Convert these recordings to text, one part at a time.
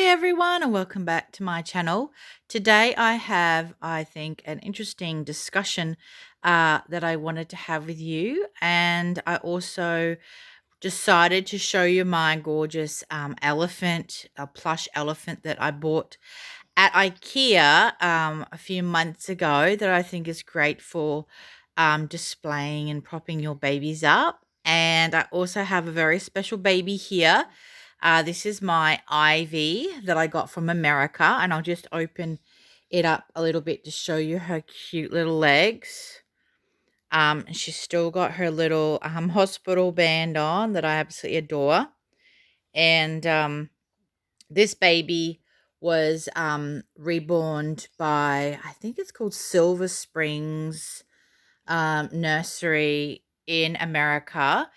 everyone, and welcome back to my channel. Today I have, I think, an interesting discussion that I wanted to have with you, and I also decided to show you my gorgeous elephant, a plush elephant that I bought at IKEA a few months ago that I think is great for displaying and propping your babies up. And I also have a very special baby here. This is my Ivy that I got from America, and I'll just open it up a little bit to show you her cute little legs. And she's still got her little hospital band on that I absolutely adore. And this baby was reborn by, I think it's called Silver Springs Nursery in America.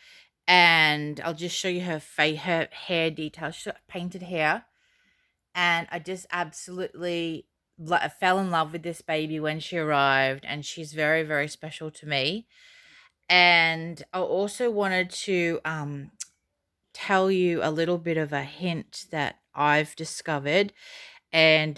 And I'll just show you her hair details. She's got painted hair, and I just absolutely fell in love with this baby when she arrived, and she's very, very special to me. And I also wanted to tell you a little bit of a hint that I've discovered, and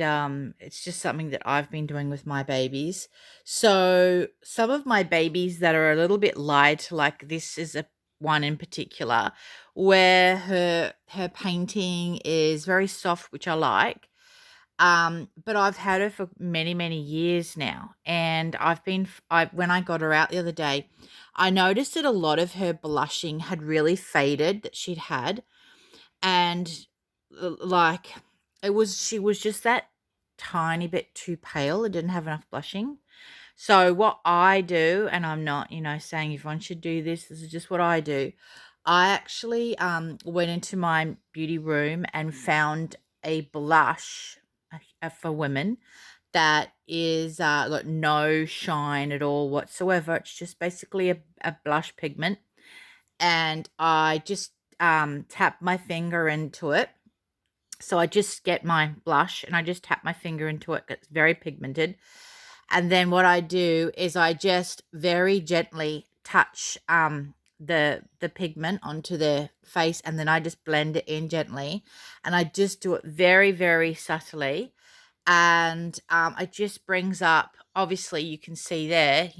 it's just something that I've been doing with my babies. So some of my babies that are a little bit light, like this is a one in particular, where her painting is very soft, which I like. But I've had her for many, many years now, and when I got her out the other day, I noticed that a lot of her blushing had really faded that she'd had, and like she was just that tiny bit too pale. It didn't have enough blushing. So what I do, and I'm not, saying everyone should do this. This is just what I do. I actually went into my beauty room and found a blush for women that is got no shine at all whatsoever. It's just basically a blush pigment, and I just tap my finger into it. So I just get my blush and I just tap my finger into it. It's very pigmented. And then what I do is I just very gently touch the pigment onto their face, and then I just blend it in gently, and I just do it very, very subtly. And it just brings up, obviously you can see there,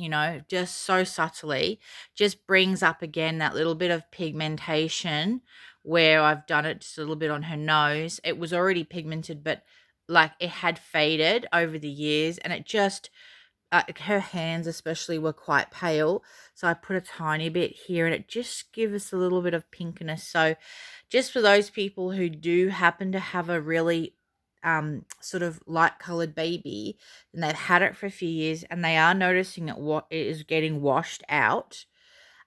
just so subtly, just brings up again that little bit of pigmentation where I've done it just a little bit on her nose. It was already pigmented, but like it had faded over the years, and it just her hands especially were quite pale, so I put a tiny bit here, and it just gives us a little bit of pinkiness. So just for those people who do happen to have a really sort of light colored baby, and they've had it for a few years, and they are noticing that what it is getting washed out,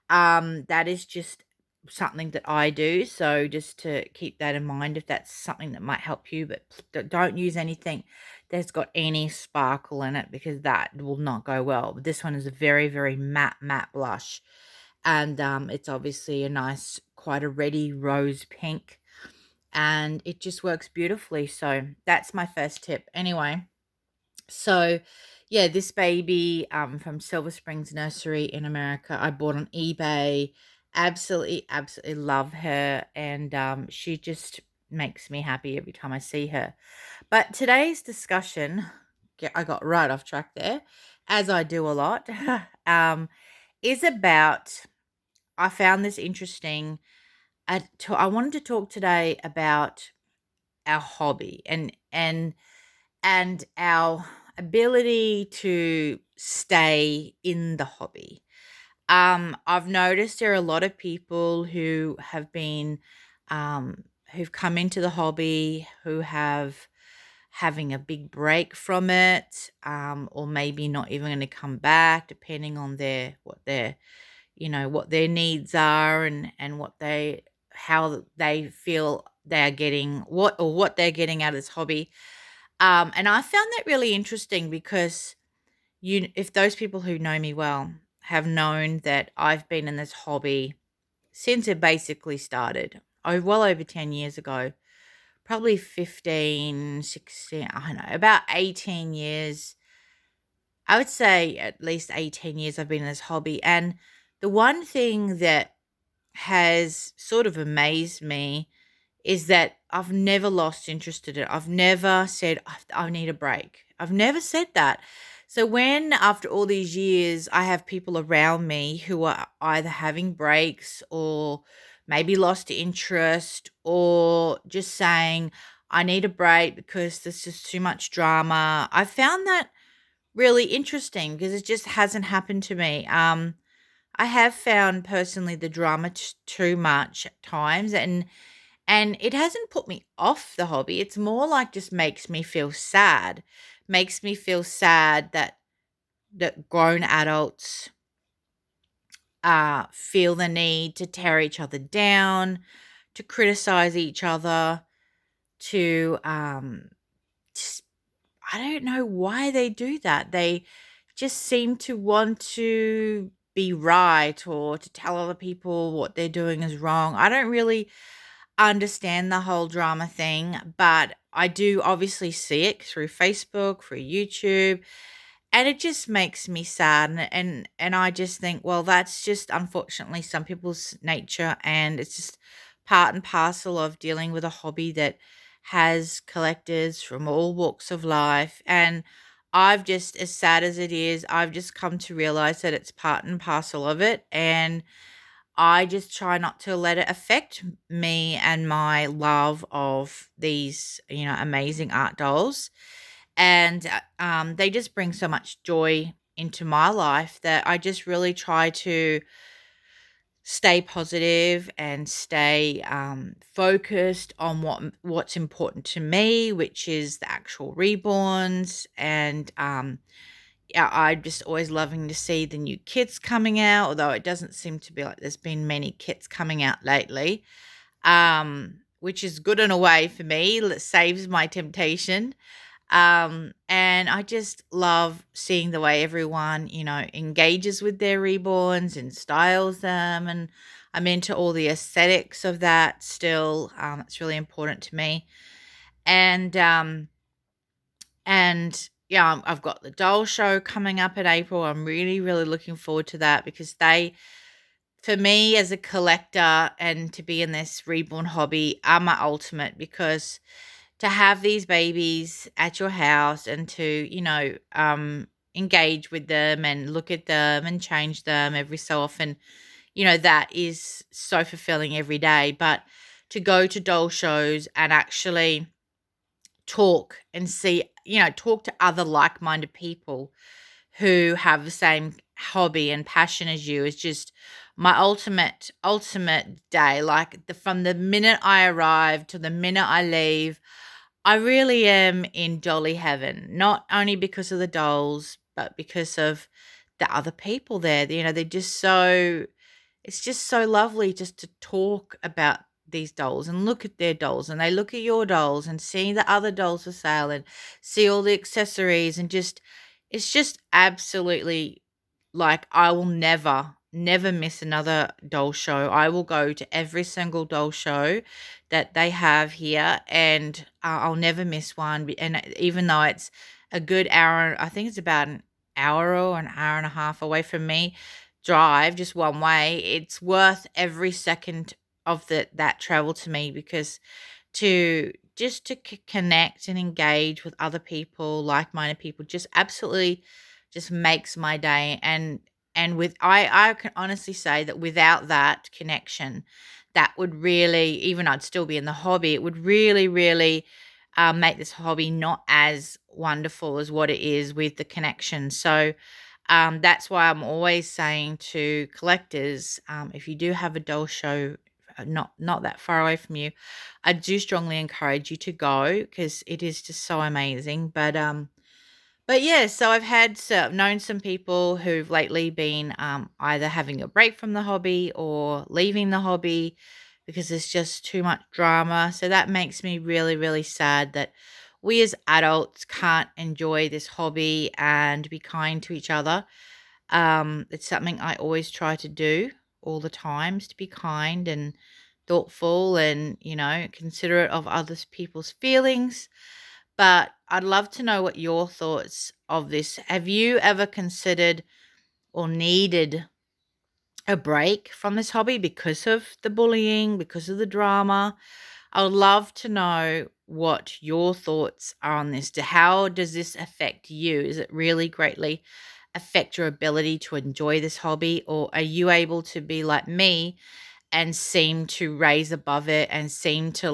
that is just something that I do. So just to keep that in mind, if that's something that might help you, but don't use anything that's got any sparkle in it, because that will not go well. But this one is a very, very matte blush, and it's obviously a nice, quite a reddy rose pink, and it just works beautifully. So that's my first tip. Anyway, so yeah, this baby from Silver Springs Nursery in America, I bought on eBay. Absolutely, absolutely love her, and she just makes me happy every time I see her. But today's discussion, I got right off track there, as I do a lot, is about, I found this interesting. I wanted to talk today about our hobby, and our ability to stay in the hobby. I've noticed there are a lot of people who have been, who've come into the hobby, who have having a big break from it, or maybe not even going to come back, depending on what their needs are, and how they feel they're getting what they're getting out of this hobby. And I found that really interesting because if those people who know me well have known that I've been in this hobby since it basically started, well over 10 years ago, probably 15, 16, I don't know, about 18 years. I would say at least 18 years I've been in this hobby. And the one thing that has sort of amazed me is that I've never lost interest in it. I've never said, I need a break. I've never said that. So when, after all these years, I have people around me who are either having breaks or maybe lost interest or just saying, I need a break because there's just too much drama, I found that really interesting because it just hasn't happened to me. I have found personally the drama too much at times, and it hasn't put me off the hobby. It's more like just makes me feel sad. Makes me feel sad that grown adults feel the need to tear each other down, to criticize each other, to just, I don't know why they do that. They just seem to want to be right or to tell other people what they're doing is wrong. I don't really understand the whole drama thing, but I do obviously see it through Facebook, through YouTube, and it just makes me sad, and I just think, well, that's just unfortunately some people's nature, and it's just part and parcel of dealing with a hobby that has collectors from all walks of life. And I've just, as sad as it is, I've just come to realize that it's part and parcel of it, and I just try not to let it affect me and my love of these, amazing art dolls. And they just bring so much joy into my life that I just really try to stay positive and stay focused on what's important to me, which is the actual reborns. And yeah, I'm just always loving to see the new kits coming out, although it doesn't seem to be like there's been many kits coming out lately, which is good in a way for me. It saves my temptation. And I just love seeing the way everyone, engages with their reborns and styles them. And I'm into all the aesthetics of that still. It's really important to me. And, and yeah, I've got the doll show coming up in April. I'm really, really looking forward to that because for me as a collector and to be in this reborn hobby, are my ultimate because to have these babies at your house and to, engage with them and look at them and change them every so often, that is so fulfilling every day. But to go to doll shows and actually talk and see, talk to other like minded people who have the same hobby and passion as you is just my ultimate day. Like from the minute I arrive to the minute I leave, I really am in dolly heaven, not only because of the dolls, but because of the other people there. They're just so, it's just so lovely just to talk about these dolls and look at their dolls and they look at your dolls and see the other dolls for sale and see all the accessories and just, it's just absolutely like I will never miss another doll show. I will go to every single doll show that they have here, and I'll never miss one. And even though it's a good hour, I think it's about an hour or an hour and a half away from me, drive just one way, it's worth every second of that travel to me because to just to connect and engage with other people, like-minded people, just absolutely just makes my day. And with I can honestly say that without that connection, that would really, even I'd still be in the hobby, it would really, really make this hobby not as wonderful as what it is with the connection. So that's why I'm always saying to collectors, if you do have a doll show not that far away from you, I do strongly encourage you to go because it is just so amazing. But yeah, so known some people who've lately been either having a break from the hobby or leaving the hobby because there's just too much drama. So that makes me really, really sad that we as adults can't enjoy this hobby and be kind to each other. It's something I always try to do all the times, to be kind and thoughtful and, considerate of others people's feelings. But I'd love to know what your thoughts of this. Have you ever considered or needed a break from this hobby because of the bullying, because of the drama? I would love to know what your thoughts are on this. How does this affect you? Is it really greatly affect your ability to enjoy this hobby, or are you able to be like me and seem to raise above it and seem to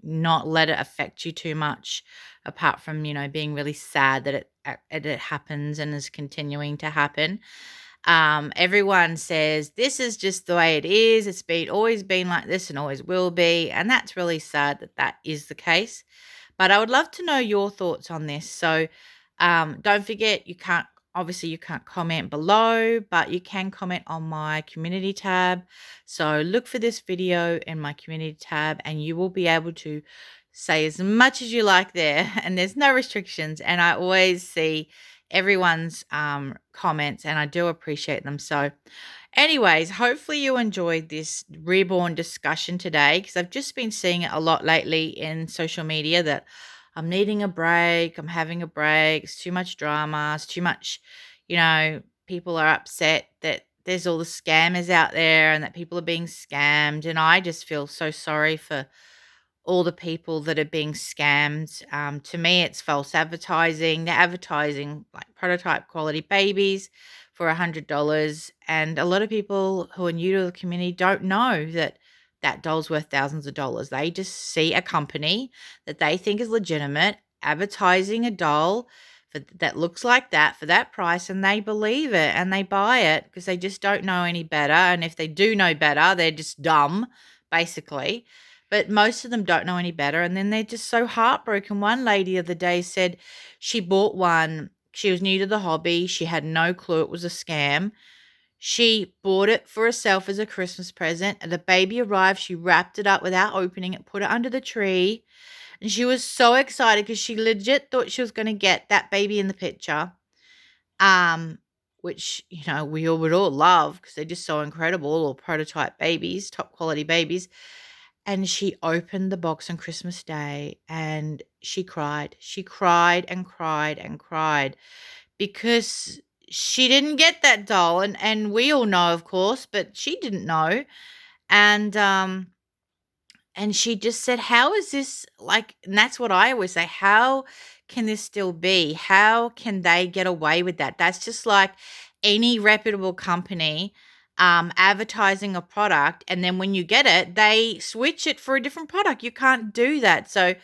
not let it affect you too much, apart from, being really sad that it happens and is continuing to happen? Everyone says this is just the way it is. It's been always been like this and always will be. And that's really sad that that is the case. But I would love to know your thoughts on this. So don't forget, you can't comment below, but you can comment on my community tab. So look for this video in my community tab and you will be able to say as much as you like there. And there's no restrictions. And I always see everyone's comments and I do appreciate them. So anyways, hopefully you enjoyed this reborn discussion today, because I've just been seeing it a lot lately in social media that I'm needing a break, I'm having a break, it's too much drama, it's too much, people are upset that there's all the scammers out there and that people are being scammed. And I just feel so sorry for all the people that are being scammed. To me, it's false advertising. They're advertising like prototype quality babies for $100. And a lot of people who are new to the community don't know that that doll's worth thousands of dollars. They just see a company that they think is legitimate advertising a doll that looks like that for that price, and they believe it and they buy it because they just don't know any better. And if they do know better, they're just dumb, basically. But most of them don't know any better, and then they're just so heartbroken. One lady the other day said she bought one. She was new to the hobby. She had no clue it was a scam. She bought it for herself as a Christmas present, and the baby arrived. She wrapped it up without opening it, put it under the tree, and she was so excited because she legit thought she was going to get that baby in the picture, um, which, we all would all love because they're just so incredible, all prototype babies, top quality babies. And she opened the box on Christmas Day and she cried. She cried and cried and cried because she didn't get that doll. And we all know, of course, but she didn't know. And and she just said, "How is this like?" And that's what I always say. How can this still be? How can they get away with that? That's just like any reputable company advertising a product, and then when you get it, they switch it for a different product. You can't do that. So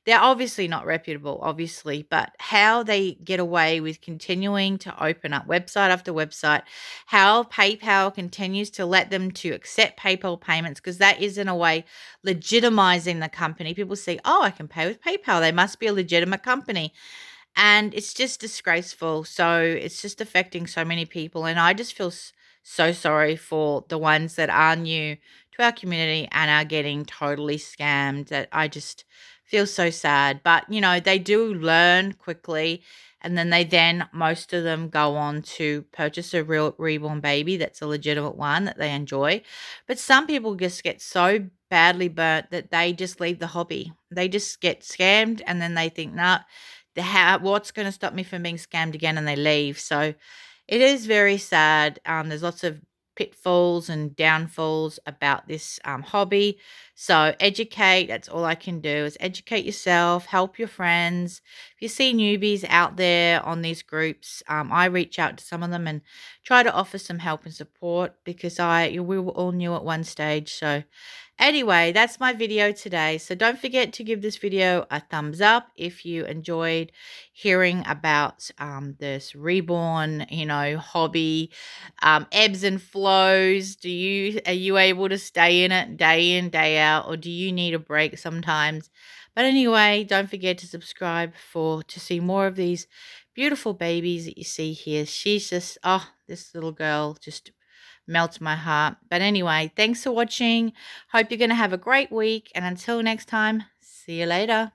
they're obviously not reputable, obviously, but how they get away with continuing to open up website after website, how PayPal continues to let them to accept PayPal payments, because that is in a way legitimizing the company. People say, oh, I can pay with PayPal. They must be a legitimate company. And it's just disgraceful. So it's just affecting so many people. And I just feel so sorry for the ones that are new to our community and are getting totally scammed. That I just feel so sad. But, they do learn quickly. And then most of them go on to purchase a real reborn baby that's a legitimate one that they enjoy. But some people just get so badly burnt that they just leave the hobby. They just get scammed and then they think, nah, what's going to stop me from being scammed again? And they leave. So it is very sad. There's lots of pitfalls and downfalls about this hobby. So educate. That's all I can do is educate yourself, help your friends. If you see newbies out there on these groups, I reach out to some of them and try to offer some help and support because we were all new at one stage. So anyway, that's my video today. So don't forget to give this video a thumbs up if you enjoyed hearing about this reborn, hobby, ebbs and flows. Are you able to stay in, day out, or do you need a break sometimes? But anyway, don't forget to subscribe to see more of these beautiful babies that you see here. She's just, this little girl just melts my heart. But anyway, thanks for watching. Hope you're going to have a great week. And until next time, see you later.